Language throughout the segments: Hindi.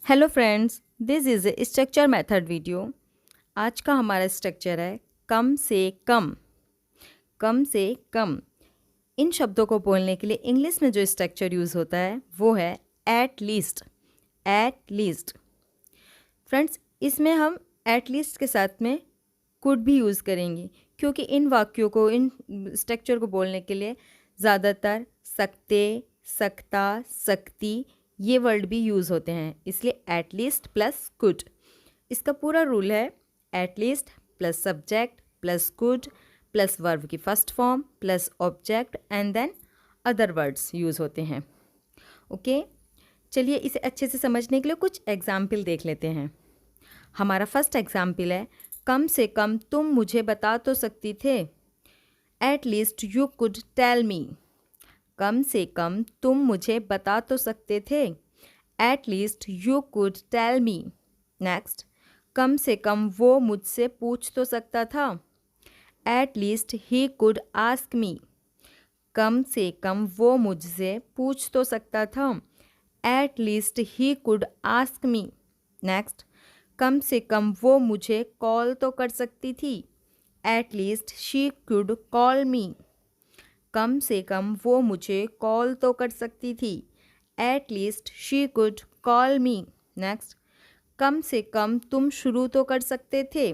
Hello friends, this is a structure method video. आज का हमारा स्ट्रक्चर है कम से कम। कम से कम इन शब्दों को बोलने के लिए इंग्लिश में जो स्ट्रक्चर यूज़ होता है वो है at least. At least friends, इसमें हम एट लीस्ट के साथ में कुड भी यूज़ करेंगे, क्योंकि इन वाक्यों को, इन स्ट्रक्चर को बोलने के लिए ज़्यादातर सकते, सकता, सकती ये वर्ड भी यूज़ होते हैं, इसलिए एट लीस्ट प्लस कुड। इसका पूरा रूल है at least plus subject plus could plus verb की first form plus object and then other words use होते हैं। ओके, चलिए इसे अच्छे से समझने के लिए कुछ एग्जाम्पल देख लेते हैं। हमारा फर्स्ट एग्जाम्पल है कम से कम तुम मुझे बता तो सकती थे। At least you could tell me. कम से कम तुम मुझे बता तो सकते थे। At least you could tell me. Next, कम से कम वो मुझसे पूछ तो सकता था। At least he could ask me. कम से कम वो मुझसे पूछ तो सकता था। At least he could ask me. Next, कम से कम वो मुझे कॉल तो कर सकती थी। At least she could call me. कम से कम वो मुझे कॉल तो कर सकती थी। At least she could call me. Next, कम से कम तुम शुरू तो कर सकते थे।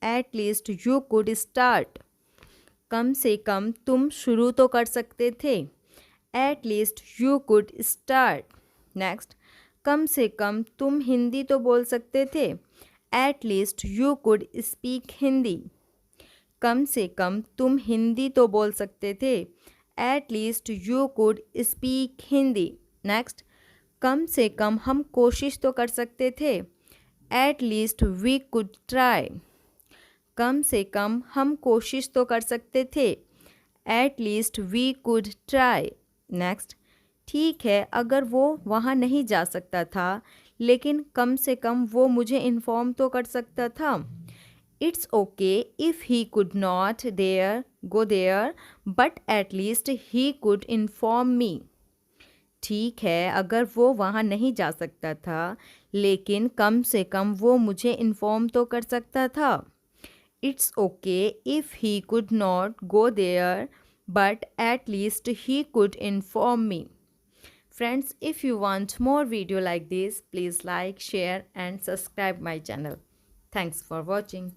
At least you could start. कम से कम तुम शुरू तो कर सकते थे। At least you could start. Next, कम से कम तुम हिंदी तो बोल सकते थे। At least you could speak Hindi. कम से कम तुम हिंदी तो बोल सकते थे। At least you could speak Hindi. Next, कम से कम हम कोशिश तो कर सकते थे। At least we could try. कम से कम हम कोशिश तो कर सकते थे। At least we could try. Next, ठीक है अगर वो वहाँ नहीं जा सकता था, लेकिन कम से कम वो मुझे इन्फॉर्म तो कर सकता था। It's okay if he could not go there, but at least he could inform me. ठीक है अगर वो वहाँ नहीं जा सकता था, लेकिन कम से कम वो मुझे इन्फॉर्म तो कर सकता था। It's okay if he could not go there, but at least he could inform me. Friends, if you want more video like this, please like, share and subscribe my channel. Thanks for watching.